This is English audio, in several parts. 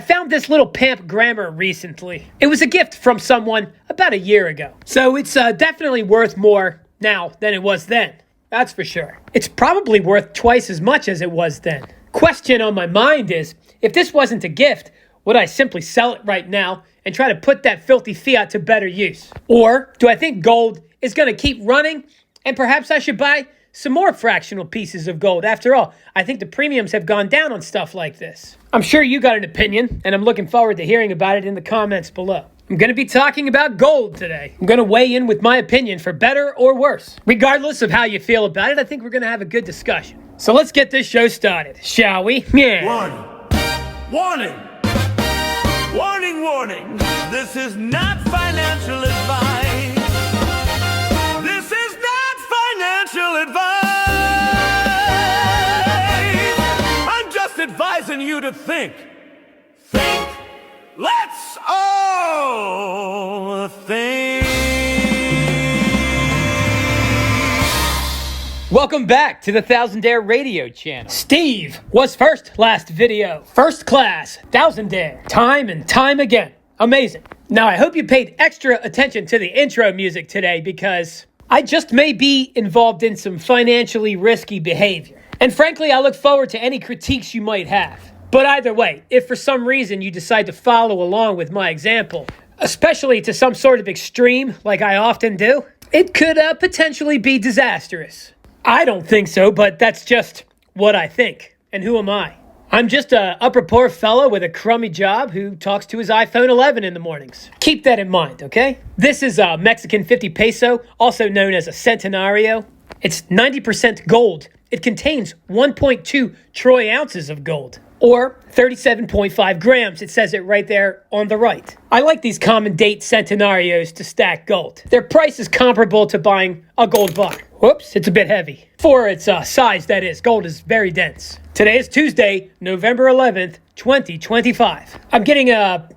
found this little Pamp grammar recently. It was a gift from someone about a year ago. So it's definitely worth more now than it was then. That's for sure. It's probably worth twice as much as it was then. Question on my mind is, if this wasn't a gift, would I simply sell it right now and try to put that filthy fiat to better use? Or do I think gold is going to keep running and perhaps I should buy some more fractional pieces of gold? After all, I think the premiums have gone down on stuff like this. I'm sure you got an opinion, and I'm looking forward to hearing about it in the comments below. I'm going to be talking about gold today. I'm going to weigh in with my opinion for better or worse. Regardless of how you feel about it, I think we're going to have a good discussion. So let's get this show started, shall we? Yeah. Warning! Warning, warning! This is not financial advice. This is not financial advice. I'm just advising you to think. Think. Let's all think. Welcome back to the Thousandaire Radio channel. Steve was first last video. First class, Thousandaire. Time and time again. Amazing. Now, I hope you paid extra attention to the intro music today because I just may be involved in some financially risky behavior. And frankly, I look forward to any critiques you might have. But either way, if for some reason you decide to follow along with my example, especially to some sort of extreme like I often do, it could potentially be disastrous. I don't think so, but that's just what I think. And who am I? I'm just a upper poor fellow with a crummy job who talks to his iPhone 11 in the mornings. Keep that in mind, okay? This is a Mexican 50 peso, also known as a centenario. It's 90% gold. It contains 1.2 troy ounces of gold, or 37.5 grams. It says it right there on the right. I like these common date centenarios to stack gold. Their price is comparable to buying a gold bar. Whoops, it's a bit heavy. For its size, that is. Gold is very dense. Today is Tuesday, November 11th, 2025. I'm getting a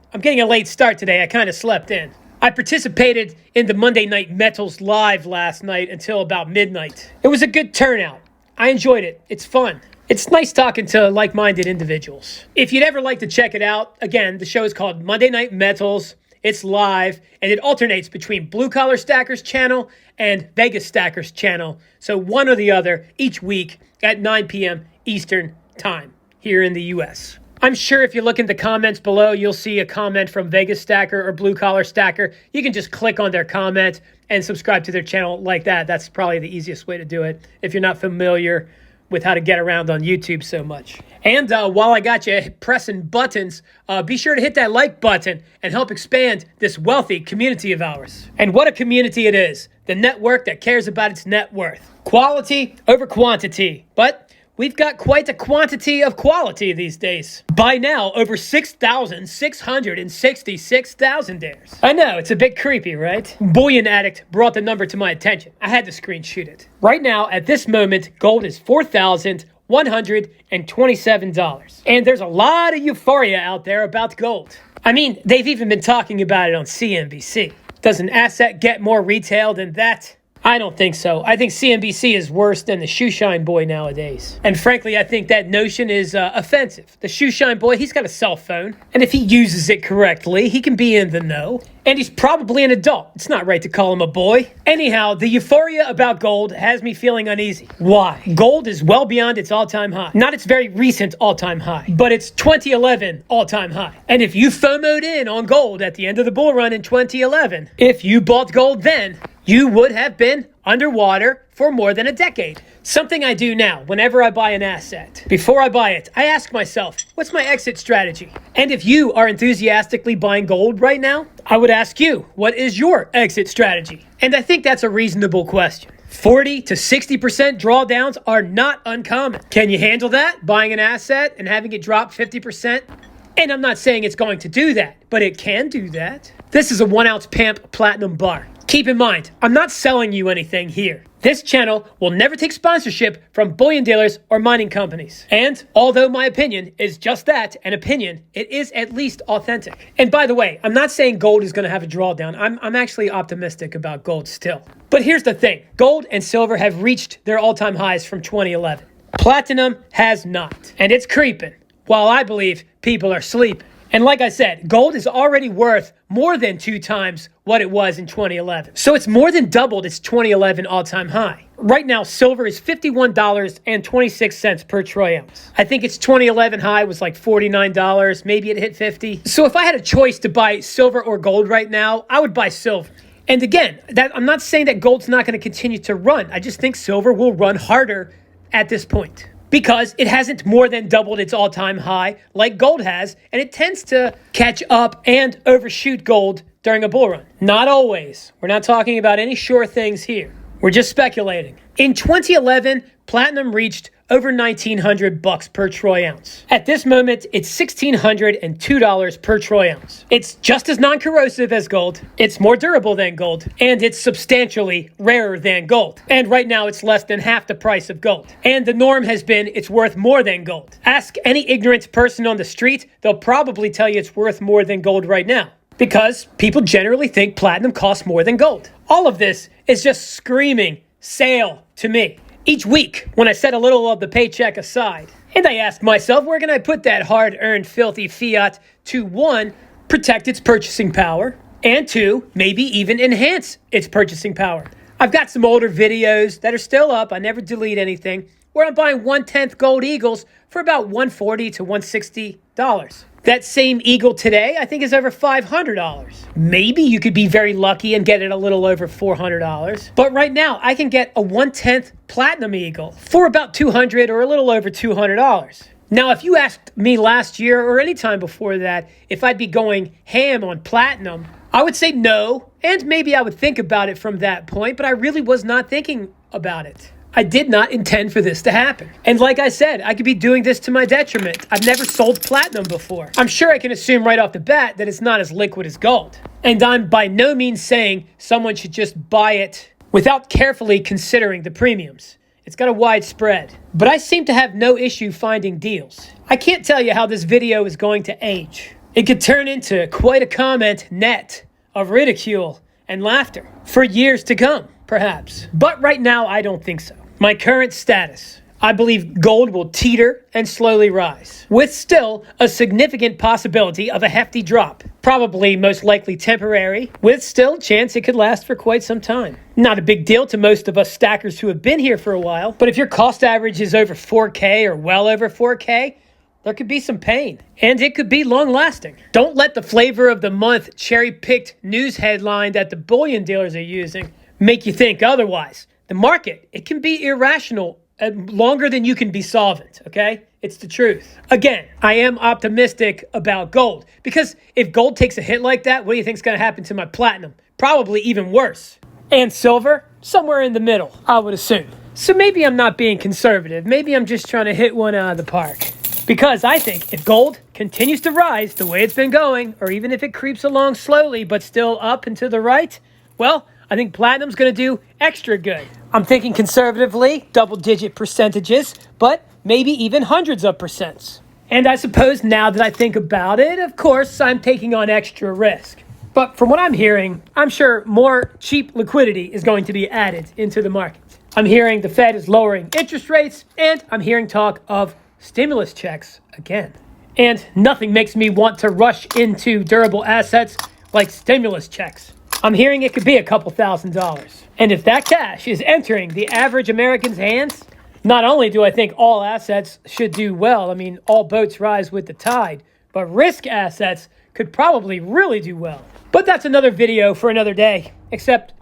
late start today. I kind of slept in. I participated in the Monday Night Metals live last night until about midnight. It was a good turnout. I enjoyed it. It's fun. It's nice talking to like-minded individuals. If you'd ever like to check it out, again, the show is called Monday Night Metals. It's live, and it alternates between Blue Collar Stackers channel and Vegas Stackers channel. So one or the other each week at 9 p.m. Eastern Time here in the U.S. I'm sure if you look in the comments below, you'll see a comment from Vegas Stacker or Blue Collar Stacker. You can just click on their comment and subscribe to their channel like that. That's probably the easiest way to do it if you're not familiar with how to get around on YouTube so much. And while I got you pressing buttons, be sure to hit that like button and help expand this wealthy community of ours. And what a community it is. The network that cares about its net worth. Quality over quantity. But we've got quite a quantity of quality these days. By now, over 6,666 thousandaires. I know, it's a bit creepy, right? Bullion Addict brought the number to my attention. I had to screenshot it. Right now, at this moment, gold is $4,127. And there's a lot of euphoria out there about gold. I mean, they've even been talking about it on CNBC. Does an asset get more retail than that? I don't think so. I think CNBC is worse than the shoeshine boy nowadays. And frankly, I think that notion is offensive. The shoeshine boy, he's got a cell phone. And if he uses it correctly, he can be in the know. And he's probably an adult. It's not right to call him a boy. Anyhow, the euphoria about gold has me feeling uneasy. Why? Gold is well beyond its all-time high. Not its very recent all-time high, but its 2011 all-time high. And if you FOMO'd in on gold at the end of the bull run in 2011, if you bought gold then, you would have been underwater for more than a decade. Something I do now whenever I buy an asset. Before I buy it, I ask myself, what's my exit strategy? And if you are enthusiastically buying gold right now, I would ask you, what is your exit strategy? And I think that's a reasonable question. 40 to 60% drawdowns are not uncommon. Can you handle that, buying an asset and having it drop 50%? And I'm not saying it's going to do that, but it can do that. This is a 1 ounce Pamp Platinum bar. Keep in mind, I'm not selling you anything here. This channel will never take sponsorship from bullion dealers or mining companies. And although my opinion is just that, an opinion, it is at least authentic. And by the way, I'm not saying gold is going to have a drawdown. I'm actually optimistic about gold still. But here's the thing. Gold and silver have reached their all-time highs from 2011. Platinum has not. And it's creeping, while I believe people are sleeping. And like I said, gold is already worth more than 2 times what it was in 2011. So it's more than doubled its 2011 all-time high. Right now, silver is $51.26 per troy ounce. I think its 2011 high was like $49. Maybe it hit 50. So if I had a choice to buy silver or gold right now, I would buy silver. And again, I'm not saying that gold's not going to continue to run. I just think silver will run harder at this point, because it hasn't more than doubled its all-time high like gold has, and it tends to catch up and overshoot gold during a bull run. Not always. We're not talking about any sure things here. We're just speculating. In 2011, platinum reached over $1,900 per troy ounce. At this moment, it's $1,602 per troy ounce. It's just as non-corrosive as gold, it's more durable than gold, and it's substantially rarer than gold. And right now, it's less than half the price of gold. And the norm has been it's worth more than gold. Ask any ignorant person on the street, they'll probably tell you it's worth more than gold right now, because people generally think platinum costs more than gold. All of this is just screaming sale to me. Each week, when I set a little of the paycheck aside, and I ask myself, where can I put that hard-earned filthy fiat to, 1, protect its purchasing power, and 2, maybe even enhance its purchasing power. I've got some older videos that are still up, I never delete anything, where I'm buying 1/10 gold eagles for about $140 to $160. That same eagle today, I think, is over $500. Maybe you could be very lucky and get it a little over $400. But right now, I can get a 1/10 platinum eagle for about $200 or a little over $200. Now, if you asked me last year or any time before that if I'd be going ham on platinum, I would say no, and maybe I would think about it from that point, but I really was not thinking about it. I did not intend for this to happen. And like I said, I could be doing this to my detriment. I've never sold platinum before. I'm sure I can assume right off the bat that it's not as liquid as gold. And I'm by no means saying someone should just buy it without carefully considering the premiums. It's got a wide spread. But I seem to have no issue finding deals. I can't tell you how this video is going to age. It could turn into quite a comment net of ridicule and laughter for years to come, perhaps. But right now, I don't think so. My current status, I believe gold will teeter and slowly rise, with still a significant possibility of a hefty drop. Probably most likely temporary, with still chance it could last for quite some time. Not a big deal to most of us stackers who have been here for a while, but if your cost average is over 4K or well over 4K, there could be some pain, and it could be long-lasting. Don't let the flavor of the month cherry-picked news headline that the bullion dealers are using make you think otherwise. The market, it can be irrational longer than you can be solvent, okay? It's the truth. Again, I am optimistic about gold, because if gold takes a hit like that, what do you think is going to happen to my platinum? Probably even worse. And silver? Somewhere in the middle, I would assume. So maybe I'm not being conservative. Maybe I'm just trying to hit one out of the park. Because I think if gold continues to rise the way it's been going, or even if it creeps along slowly but still up and to the right, well, I think platinum's going to do extra good. I'm thinking conservatively, double-digit percentages, but maybe even hundreds of percents. And I suppose now that I think about it, of course, I'm taking on extra risk. But from what I'm hearing, I'm sure more cheap liquidity is going to be added into the market. I'm hearing the Fed is lowering interest rates, and I'm hearing talk of stimulus checks again. And nothing makes me want to rush into durable assets like stimulus checks. I'm hearing it could be a couple $1,000s. And if that cash is entering the average American's hands, not only do I think all assets should do well, I mean, all boats rise with the tide, but risk assets could probably really do well. But that's another video for another day, except,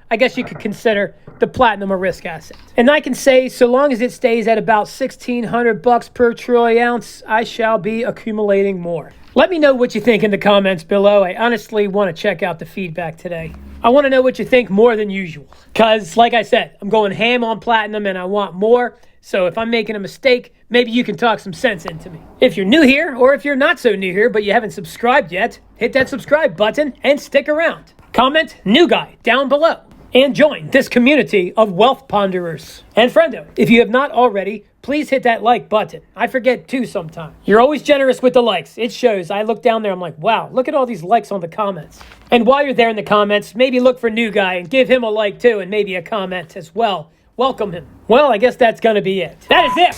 I guess you could consider the platinum a risk asset. And I can say, so long as it stays at about $1,600 per troy ounce, I shall be accumulating more. Let me know what you think in the comments below. I honestly want to check out the feedback today. I want to know what you think more than usual. Because, like I said, I'm going ham on platinum and I want more. So if I'm making a mistake, maybe you can talk some sense into me. If you're new here, or if you're not so new here but you haven't subscribed yet, hit that subscribe button and stick around. Comment "new guy" down below. And join this community of wealth ponderers. And friendo, if you have not already, please hit that like button. I forget too sometimes. You're always generous with the likes. It shows. I look down there, I'm like, wow, look at all these likes on the comments. And while you're there in the comments, maybe look for new guy and give him a like too, and maybe a comment as well. Welcome him. Well, I guess that's gonna be it. That is it.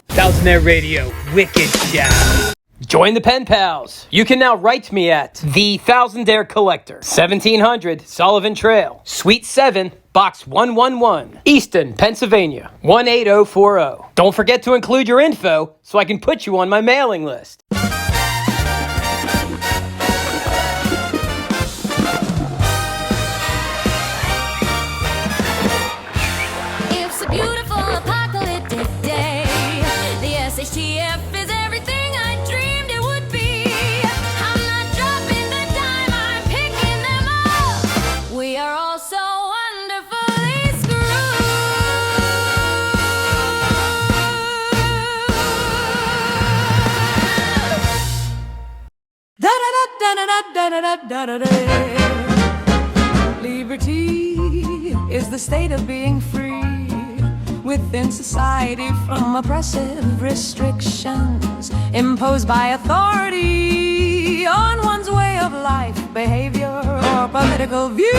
Thousandaire Radio, wicked show. Join the pen pals. You can now write me at The Thousand Dare Collector, 1700 Sullivan Trail, Suite 7, Box 111, Easton, Pennsylvania, 18040. Don't forget to include your info so I can put you on my mailing list. It's a beautiful apocalyptic day. The SHTF is everything I dreamed it would be. I'm not dropping the dime, I'm picking them up. We are all so wonderfully screwed. Da-da-da-da-da-da-da-da-da-da. Liberty is the state of being free within society from oppressive restrictions imposed by authority on one's way of life, behavior, or political views.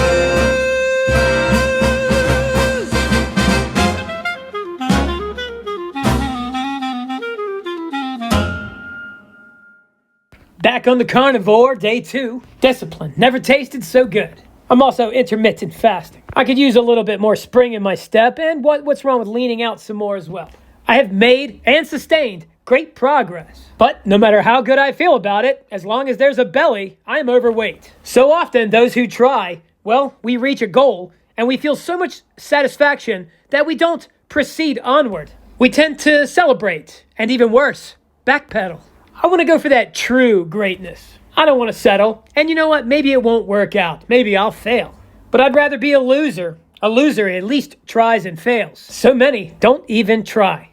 Back on the carnivore, day 2. Discipline never tasted so good. I'm also intermittent fasting. I could use a little bit more spring in my step, and what's wrong with leaning out some more as well? I have made and sustained great progress. But no matter how good I feel about it, as long as there's a belly, I'm overweight. So often, those who try, well, we reach a goal, and we feel so much satisfaction that we don't proceed onward. We tend to celebrate, and even worse, backpedal. I want to go for that true greatness. I don't want to settle. And you know what? Maybe it won't work out. Maybe I'll fail. But I'd rather be a loser. A loser at least tries and fails. So many don't even try.